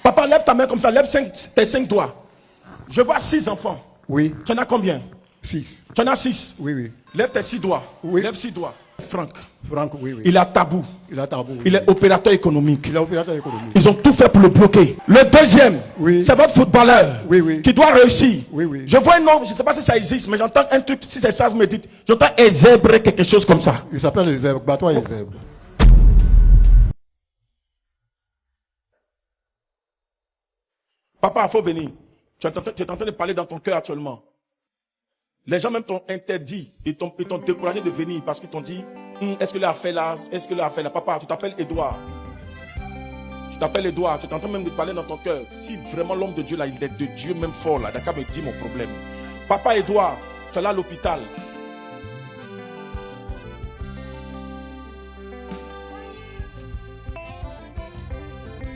Papa, lève ta main comme ça, lève tes 5 doigts. Je vois 6 enfants. Oui. Tu en as combien? 6. Tu en as 6? Oui, oui. Lève tes 6 doigts. Oui. Lève 6 doigts. Franck. Franck, oui, oui. Il est à Tabou. Il a tabou. Oui. Il est opérateur économique. Il est opérateur économique. Ils ont tout fait pour le bloquer. Le deuxième, Oui. c'est votre footballeur Oui, oui. qui doit réussir. Oui, oui. Je vois un nom, je ne sais pas si ça existe, mais j'entends un truc, si c'est ça, vous me dites. J'entends un zèbre, quelque chose comme ça. Il s'appelle les zèbres. Bats-toi les zèbres. Papa, il faut venir. Tu es en train de parler dans ton cœur actuellement. Les gens même t'ont interdit, ils t'ont découragé de venir parce qu'ils t'ont dit, est-ce que là a fait là, est-ce que là a fait là. Papa, tu t'appelles Edouard. Tu t'appelles Edouard, tu es en train même de parler dans ton cœur. Si vraiment l'homme de Dieu là, il est de Dieu même fort là, d'accord, me dit mon problème. Papa Edouard, tu es là à l'hôpital.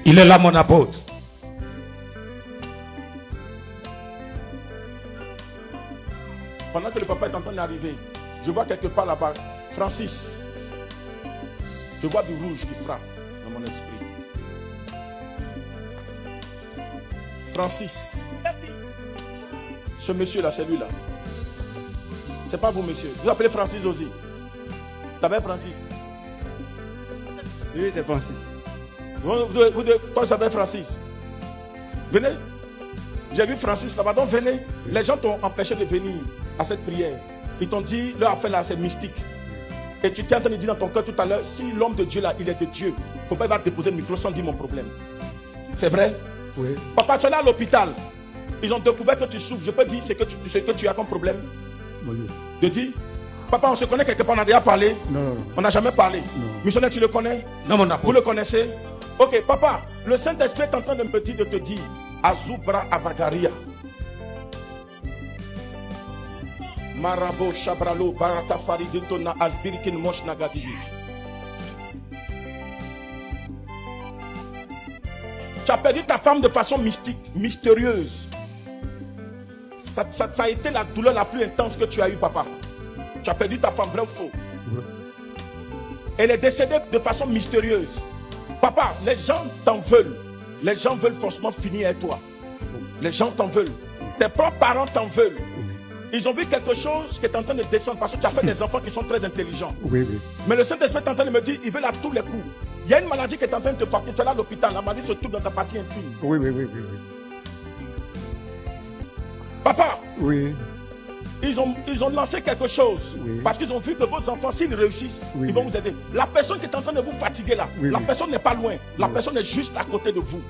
Il est là, mon apôtre. Pendant que le papa est en train d'arriver, je vois quelque part là-bas, Francis. Je vois du rouge qui frappe dans mon esprit. Francis. Ce monsieur-là, c'est lui-là. C'est pas vous, monsieur. Vous appelez Francis aussi. T'appelles Francis? Oui, c'est Francis. Toi, tu s'appelles Francis. Venez. J'ai vu Francis là-bas. Donc, venez. Les gens t'ont empêché de venir à cette prière. Ils t'ont dit, leur affaire là, c'est mystique. Et tu t'es en train de dire dans ton cœur tout à l'heure, si l'homme de Dieu là, il est de Dieu, il ne faut pas qu'il va déposer le micro sans dire mon problème. C'est vrai? Oui. Papa, tu es là à l'hôpital. Ils ont découvert que tu souffres. Je peux dire ce que tu as comme problème. Oui. Je dis, papa, on se connaît quelque part, on a déjà parlé. Non. On n'a jamais parlé. Non. Missionnaire, tu le connais? Non, mon Vous apôtre. le connaissez? Ok, papa, le Saint-Esprit est en train de me dire, de te dire, Azubra Avagaria. Marabo Shabralo Barata Faridintona Asbirikin Moshnagavivit. Tu as perdu ta femme de façon mystique, mystérieuse. Ça a été la douleur la plus intense que tu as eue, papa. Tu as perdu ta femme, vrai ou faux? Elle est décédée de façon mystérieuse. Papa, les gens t'en veulent. Les gens veulent forcément finir avec toi. Les gens t'en veulent. Tes propres parents t'en veulent. Ils ont vu quelque chose qui est en train de descendre parce que tu as fait des enfants qui sont très intelligents. Oui. Mais le Saint-Esprit est en train de me dire, ils veulent à tous les coups. Il y a une maladie qui est en train de te frapper. Tu es là à l'hôpital. La maladie se trouve dans ta partie intime. Oui. Papa, Oui. ils ont lancé quelque chose. Oui. Parce qu'ils ont vu que vos enfants, s'ils réussissent, Oui, ils vont oui. vous aider. La personne qui est en train de vous fatiguer là, Oui, la oui. personne n'est pas loin. La personne est juste à côté de vous.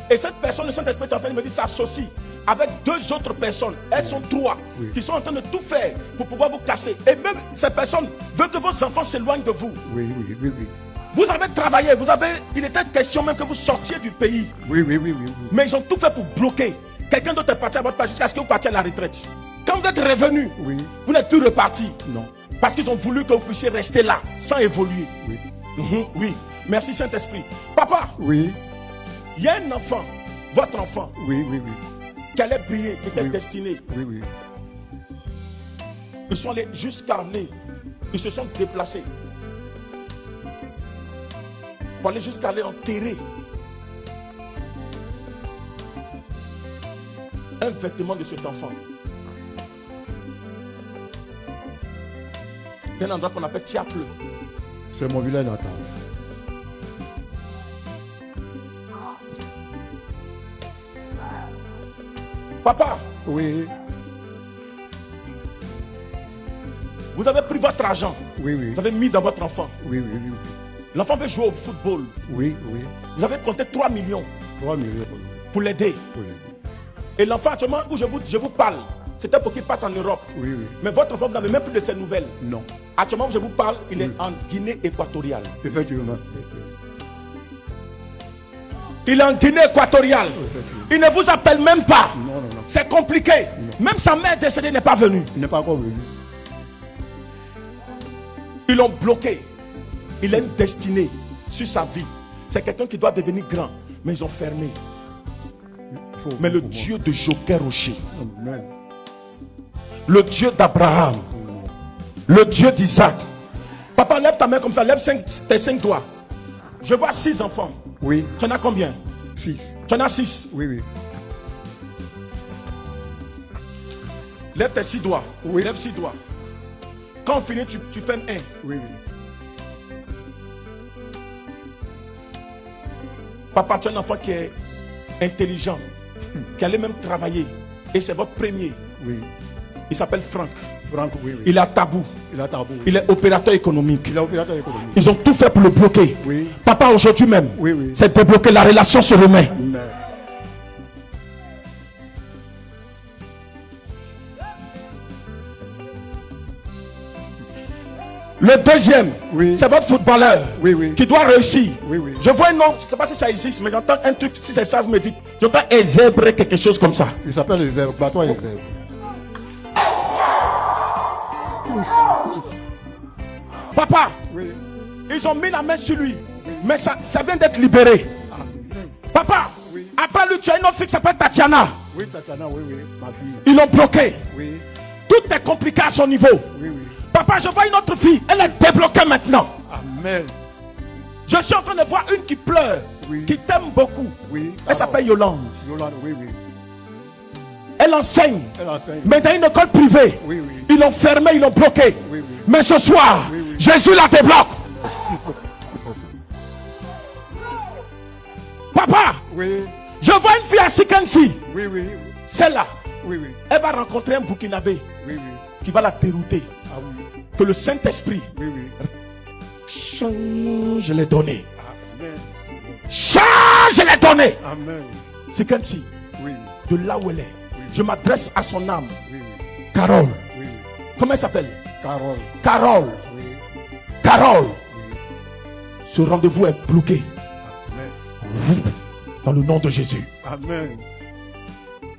Et cette personne, le Saint-Esprit est en train de me dire, s'associe avec 2 autres personnes. Elles sont 3 Oui. qui sont en train de tout faire pour pouvoir vous casser. Et même ces personnes veulent que vos enfants s'éloignent de vous. Oui. Vous avez travaillé, il était question même que vous sortiez du pays. Oui. Mais ils ont tout fait pour bloquer. Quelqu'un d'autre est parti à votre place jusqu'à ce que vous partiez à la retraite. Quand vous êtes revenu, Oui. vous n'êtes plus reparti. Non. Parce qu'ils ont voulu que vous puissiez rester là, sans évoluer. Oui. Oui. Merci Saint-Esprit. Papa, Oui. il y a un enfant, votre enfant, Oui. qui allait briller, qui était Oui. destiné. Oui. Ils sont allés jusqu'à aller. Ils se sont déplacés. Pour aller jusqu'à aller enterrer un vêtement de cet enfant. C'est un endroit qu'on appelle Tiaple. C'est mon village natal. Papa, Oui. vous avez pris votre argent. Oui. Vous avez mis dans votre enfant. Oui. L'enfant veut jouer au football. Oui. Vous avez compté 3 millions 3 millions pour l'aider. pour l'aider. Et l'enfant actuellement où je vous parle, c'était pour qu'il parte en Europe. Oui. Mais votre enfant, vous n'avez même plus de ses nouvelles. Non. Actuellement où je vous parle, il est en Guinée équatoriale. Effectivement. Il est en Guinée équatoriale. Il ne vous appelle même pas. Non. C'est compliqué. Même sa mère décédée n'est pas venue. Il n'est pas encore venu. Ils l'ont bloqué. Il a une destinée sur sa vie. C'est quelqu'un qui doit devenir grand. Mais ils ont fermé. Mais le Dieu de Joker Rocher, Amen. le Dieu d'Abraham, le Dieu d'Isaac. Papa, lève ta main comme ça. Lève tes 5 doigts. Je vois 6 enfants. Oui. Tu en as combien? 6. Tu en as 6. Oui, oui. Lève tes 6 doigts. Oui. Lève 6 doigts. Quand on finit, tu fais un 1. Oui, oui. Papa, tu es un enfant qui est intelligent, qui allait même travailler. Et c'est votre premier. Oui. Il s'appelle Franck. Franck, oui, oui. Il a tabou. Il a tabou. Il est opérateur économique. Il est opérateur économique. Ils ont tout fait pour le bloquer. Oui. Papa, aujourd'hui même, Oui, oui. c'est débloqué. La relation se remet. Amen. Le deuxième, Oui. c'est votre footballeur Oui, oui. qui doit réussir. Oui, oui. Je vois un nom, je ne sais pas si ça existe, mais j'entends un truc, si c'est ça, vous me dites, j'entends un zèbre, quelque chose comme ça. Il s'appelle les zèbres. Bats-toi les zèbres. Papa, Oui. ils ont mis la main sur lui, mais ça vient d'être libéré. Amen. Papa, Oui. après lui, tu as une autre fille qui s'appelle Tatiana. Oui, Tatiana, oui, oui. Ma fille. Ils l'ont bloqué. Oui. Tout est compliqué à son niveau. Oui, oui. Papa, je vois une autre fille, elle est débloquée maintenant. Amen. Je suis en train de voir une qui pleure, Oui. qui t'aime beaucoup. Oui. Elle s'appelle Yolande. Yolande, oui, oui. Elle enseigne, Elle enseigne. mais dans une école privée. Oui, oui. Ils l'ont fermée, ils l'ont bloquée. Oui, oui. Mais ce soir, Oui, oui. Jésus la débloque. Papa, Oui. je vois une fille à Sikansi. Oui, oui. Celle-là, Oui, oui. elle va rencontrer un Burkinabé Oui, oui. qui va la dérouter. Ah oui. Que le Saint-Esprit Oui, oui. change les données. Amen. Change les données. Amen. Sikansi, Oui, de là où elle est. Je m'adresse à son âme. oui, oui. Carole. Oui, oui. Comment elle s'appelle? Carole. Carole. Oui. Carole. Oui. Ce rendez-vous est bloqué. Amen. Dans le nom de Jésus. Amen.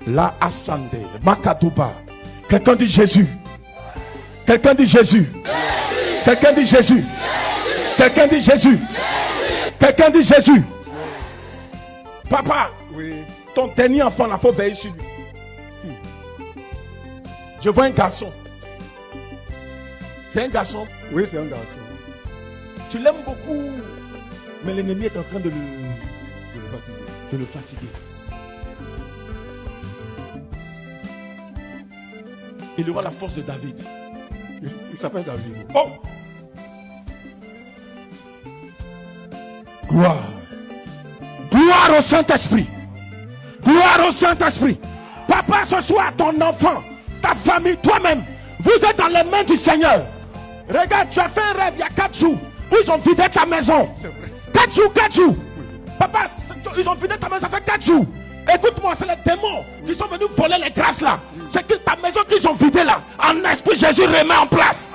La Asande, Makadouba. Quelqu'un dit Jésus. Quelqu'un dit Jésus. Quelqu'un dit Jésus. Quelqu'un dit Jésus. Quelqu'un dit Jésus. Papa, Oui. ton dernier enfant, il faut veiller sur lui. Je vois un garçon. C'est un garçon. Oui, c'est un garçon. Tu l'aimes beaucoup. Mais l'ennemi est en train de Je le fatigué. le fatiguer. Il aura la force de David. Il s'appelle David. Oh! Gloire. Gloire au Saint-Esprit. Gloire au Saint-Esprit. Papa, ce soir, ton enfant, ta famille, toi-même, vous êtes dans les mains du Seigneur. Regarde, tu as fait un rêve il y a 4 jours où ils ont vidé ta maison. C'est vrai. 4 jours, 4 jours. Papa, ils ont vidé ta maison, ça fait 4 jours. Écoute-moi, c'est les démons qui sont venus voler les grâces là. C'est que ta maison qu'ils ont vidée là, en esprit, Jésus remet en place.